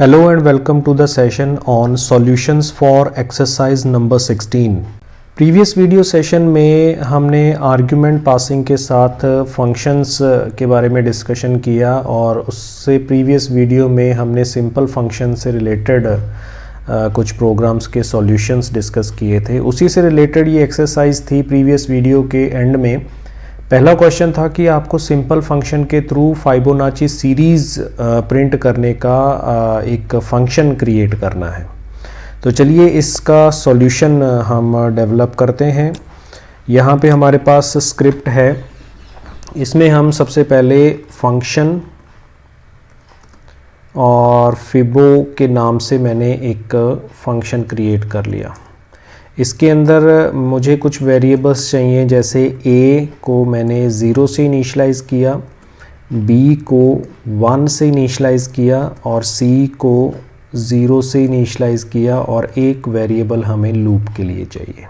Hello and welcome to the session on solutions for exercise number 16. Previous video session में हमने argument passing के साथ functions के बारे में डिस्कशन किया और उससे प्रीवियस वीडियो में हमने सिंपल फंक्शन से रिलेटेड कुछ प्रोग्राम्स के सॉल्यूशंस डिस्कस किए थे। उसी से रिलेटेड ये एक्सरसाइज थी। प्रीवियस वीडियो के एंड में पहला क्वेश्चन था कि आपको सिंपल फंक्शन के थ्रू फाइबोनाची सीरीज़ प्रिंट करने का एक फंक्शन क्रिएट करना है। तो चलिए इसका सॉल्यूशन हम डेवलप करते हैं। यहाँ पे हमारे पास स्क्रिप्ट है, इसमें हम सबसे पहले फंक्शन और फिबो के नाम से मैंने एक फंक्शन क्रिएट कर लिया। इसके अंदर मुझे कुछ वेरिएबल्स चाहिए, जैसे a को मैंने 0 से इनिशलाइज़ किया, b को 1 से इनिशलाइज़ किया और c को 0 से इनिशलाइज़ किया और एक वेरिएबल हमें लूप के लिए चाहिए।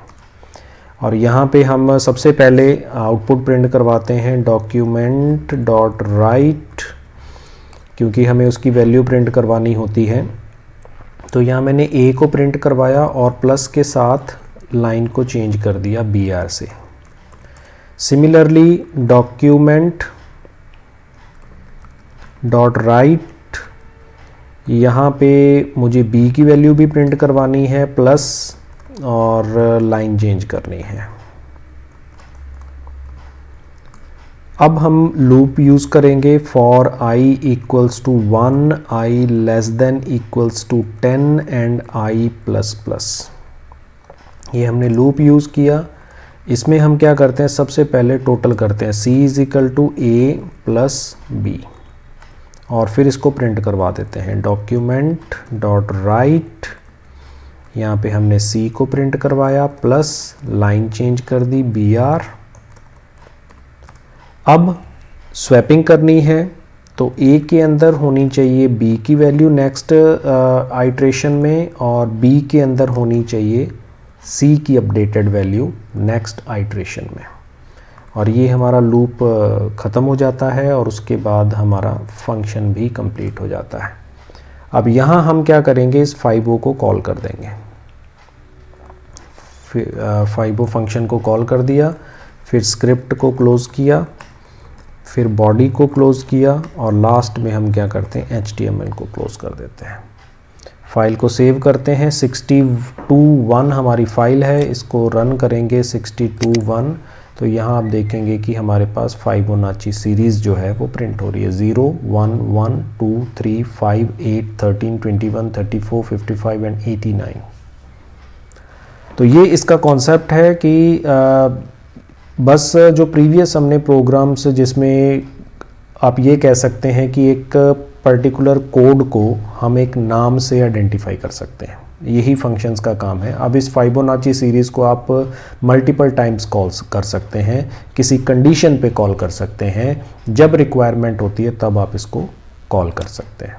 और यहाँ पे हम सबसे पहले आउटपुट प्रिंट करवाते हैं डॉक्यूमेंट डॉट राइट, क्योंकि हमें उसकी वैल्यू प्रिंट करवानी होती है। तो यहाँ मैंने a को प्रिंट करवाया और प्लस के साथ लाइन को चेंज कर दिया br से। सिमिलरली डॉक्यूमेंट डॉट राइट, यहाँ पे मुझे b की वैल्यू भी प्रिंट करवानी है प्लस और लाइन चेंज करनी है। अब हम लूप यूज़ करेंगे for i equals to 1, i less than equals to 10 and i plus plus. ये हमने लूप यूज़ किया। इसमें हम क्या करते हैं, सबसे पहले टोटल करते हैं c is equal to a plus b और फिर इसको प्रिंट करवा देते हैं डॉक्यूमेंट डॉट राइट। यहाँ पे हमने c को प्रिंट करवाया प्लस लाइन चेंज कर दी br। अब स्वैपिंग करनी है तो a के अंदर होनी चाहिए b की वैल्यू नेक्स्ट आइट्रेशन में और b के अंदर होनी चाहिए c की अपडेटेड वैल्यू नेक्स्ट आइट्रेशन में। और ये हमारा लूप ख़त्म हो जाता है और उसके बाद हमारा फंक्शन भी कंप्लीट हो जाता है। अब यहाँ हम क्या करेंगे, इस फाइबो को कॉल कर देंगे। फिर फाइबो फंक्शन को कॉल कर दिया, फिर स्क्रिप्ट को क्लोज़ किया, फिर बॉडी को क्लोज़ किया और लास्ट में हम क्या करते हैं, HTML को क्लोज़ कर देते हैं। फाइल को सेव करते हैं। 62.1 हमारी फ़ाइल है, इसको रन करेंगे 62.1। तो यहाँ आप देखेंगे कि हमारे पास फाइबोनाची सीरीज़ जो है वो प्रिंट हो रही है। 0, 1, 1, 2, 3, 5, 8, 13, 21, 34, 55 एंड 89। तो ये इसका कॉन्सेप्ट है कि बस जो प्रीवियस हमने प्रोग्राम्स जिसमें आप ये कह सकते हैं कि एक पर्टिकुलर कोड को हम एक नाम से आइडेंटिफाई कर सकते हैं, यही फंक्शंस का काम है। अब इस फाइबोनाची सीरीज़ को आप मल्टीपल टाइम्स कॉल कर सकते हैं, किसी कंडीशन पे कॉल कर सकते हैं, जब रिक्वायरमेंट होती है तब आप इसको कॉल कर सकते हैं।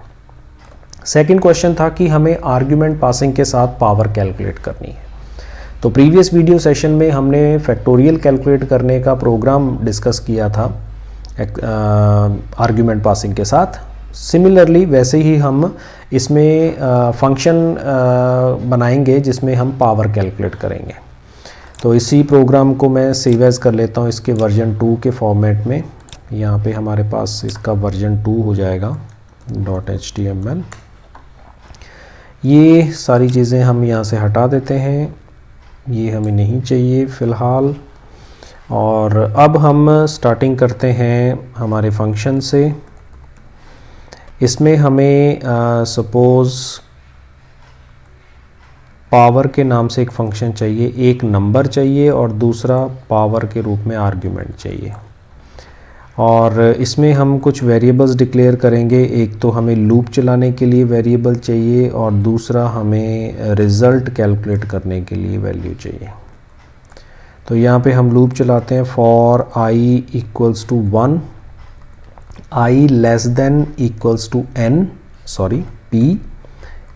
सेकंड क्वेश्चन था कि हमें आर्ग्यूमेंट पासिंग के साथ पावर कैलकुलेट करनी है। तो प्रीवियस वीडियो सेशन में हमने फैक्टोरियल कैलकुलेट करने का प्रोग्राम डिस्कस किया था आर्ग्यूमेंट पासिंग के साथ। सिमिलरली वैसे ही हम इसमें फंक्शन बनाएंगे जिसमें हम पावर कैलकुलेट करेंगे। तो इसी प्रोग्राम को मैं सेव एज कर लेता हूँ इसके वर्जन 2 के फॉर्मेट में। यहाँ पे हमारे पास इसका वर्जन 2 हो जाएगा .html। ये सारी चीज़ें हम यहाँ से हटा देते हैं, ये हमें नहीं चाहिए फ़िलहाल। और अब हम स्टार्टिंग करते हैं हमारे फंक्शन से। इसमें हमें सपोज़ पावर के नाम से एक फंक्शन चाहिए, एक नंबर चाहिए और दूसरा पावर के रूप में आर्ग्यूमेंट चाहिए। और इसमें हम कुछ वेरिएबल्स डिक्लेयर करेंगे। एक तो हमें लूप चलाने के लिए वेरिएबल चाहिए और दूसरा हमें रिज़ल्ट कैलकुलेट करने के लिए वैल्यू चाहिए। तो यहाँ पे हम लूप चलाते हैं for i equals to 1, i less than equals to p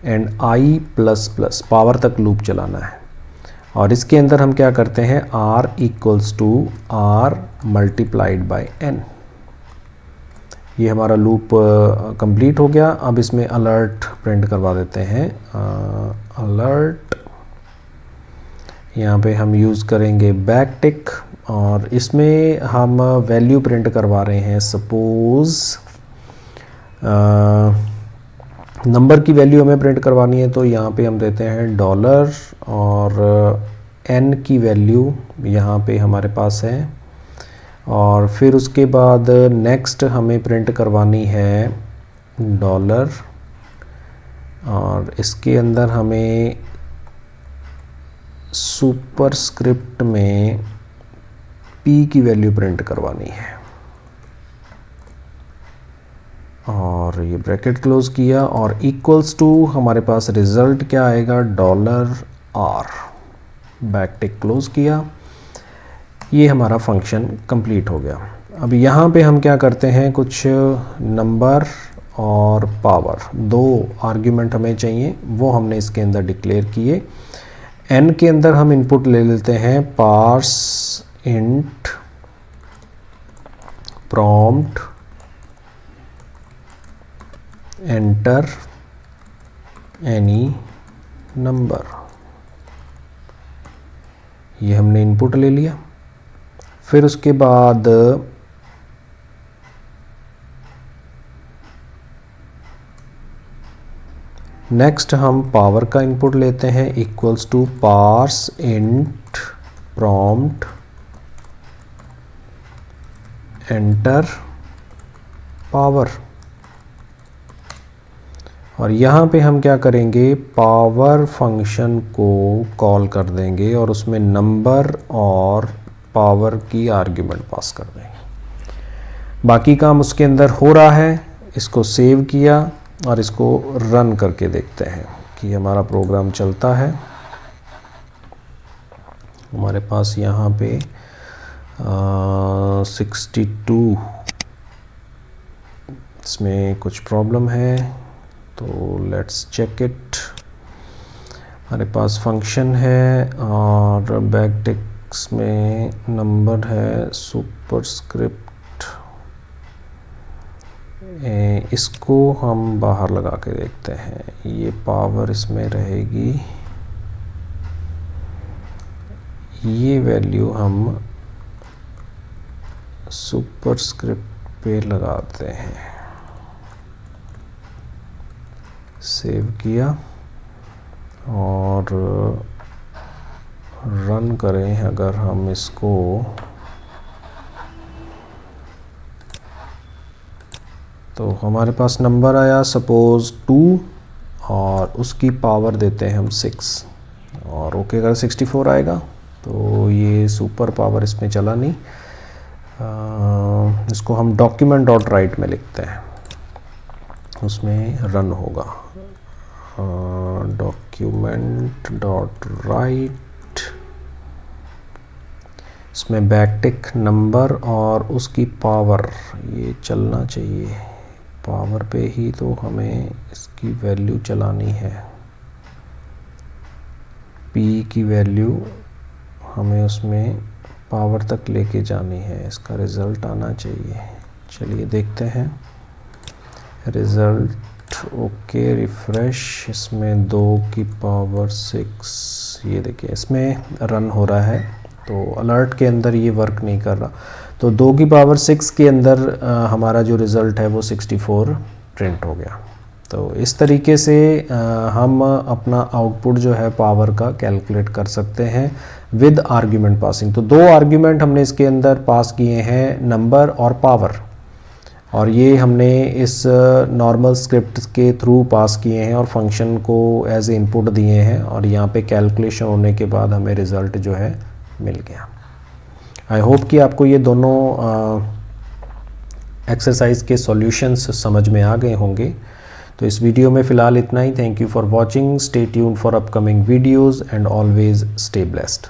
and i plus plus, power तक लूप चलाना है। और इसके अंदर हम क्या करते हैं, r equals to r multiplied by n। ये हमारा लूप कंप्लीट हो गया। अब इसमें अलर्ट प्रिंट करवा देते हैं। अलर्ट, यहाँ पे हम यूज़ करेंगे बैक टिक और इसमें हम वैल्यू प्रिंट करवा रहे हैं। सपोज़ नंबर की वैल्यू हमें प्रिंट करवानी है, तो यहाँ पे हम देते हैं डॉलर और n की वैल्यू यहाँ पे हमारे पास है। और फिर उसके बाद नेक्स्ट हमें प्रिंट करवानी है डॉलर और इसके अंदर हमें सुपरस्क्रिप्ट में p की वैल्यू प्रिंट करवानी है। और ये ब्रैकेट क्लोज किया और इक्वल्स टू हमारे पास रिज़ल्ट क्या आएगा, $r। बैक टिक क्लोज किया, ये हमारा फंक्शन कंप्लीट हो गया। अब यहाँ पे हम क्या करते हैं, कुछ नंबर और पावर, 2 आर्ग्यूमेंट हमें चाहिए, वो हमने इसके अंदर डिक्लेयर किए। n के अंदर हम इनपुट ले लेते हैं parse int prompt enter any number, ये हमने इनपुट ले लिया। फिर उसके बाद नेक्स्ट हम पावर का इनपुट लेते हैं, equals to parse int prompt enter power. और यहाँ पे हम क्या करेंगे, पावर फंक्शन को कॉल कर देंगे और उसमें नंबर और पावर की आर्ग्यूमेंट पास कर देंगे। बाकी काम उसके अंदर हो रहा है। इसको सेव किया और इसको रन करके देखते हैं कि हमारा प्रोग्राम चलता है। हमारे पास यहाँ पे 62 इसमें कुछ प्रॉब्लम है, तो लेट्स चेक इट। हमारे पास फंक्शन है और बैकटिक्स में नंबर है, सुपरस्क्रिप्ट, इसको हम बाहर लगा के देखते हैं। ये पावर इसमें रहेगी, ये वैल्यू हम सुपरस्क्रिप्ट पे लगाते हैं। सेव किया और रन करें। अगर हम इसको तो हमारे पास नंबर आया सपोज़ 2 और उसकी पावर देते हैं हम 6 और ओके अगर 64 आएगा तो ये सुपर पावर इसमें चला नहीं। इसको हम डॉक्यूमेंट डॉट राइट में लिखते हैं, उसमें रन होगा। डॉक्यूमेंट डॉट राइट, इसमें बैकटिक नंबर और उसकी पावर ये चलना चाहिए। पावर पे ही तो हमें इसकी वैल्यू चलानी है, p की वैल्यू हमें उसमें पावर तक लेके जानी है, इसका रिज़ल्ट आना चाहिए। चलिए देखते हैं रिज़ल्ट। ओके रिफ़्रेश, इसमें 2 की पावर 6, ये देखिए इसमें रन हो रहा है, तो अलर्ट के अंदर ये वर्क नहीं कर रहा। तो 2 की पावर 6 के अंदर हमारा जो रिज़ल्ट है वो 64 प्रिंट हो गया। तो इस तरीके से हम अपना आउटपुट जो है पावर का कैलकुलेट कर सकते हैं विद आर्ग्यूमेंट पासिंग। तो 2 आर्ग्यूमेंट हमने इसके अंदर पास किए हैं, नंबर और पावर, और ये हमने इस नॉर्मल स्क्रिप्ट के थ्रू पास किए हैं और फंक्शन को एज ए इनपुट दिए हैं और यहाँ पे कैलकुलेशन होने के बाद हमें रिज़ल्ट जो है मिल गया। आई होप कि आपको ये दोनों एक्सरसाइज के सॉल्यूशंस समझ में आ गए होंगे। तो इस वीडियो में फ़िलहाल इतना ही। Thank you for watching, stay tuned for upcoming videos and always stay blessed.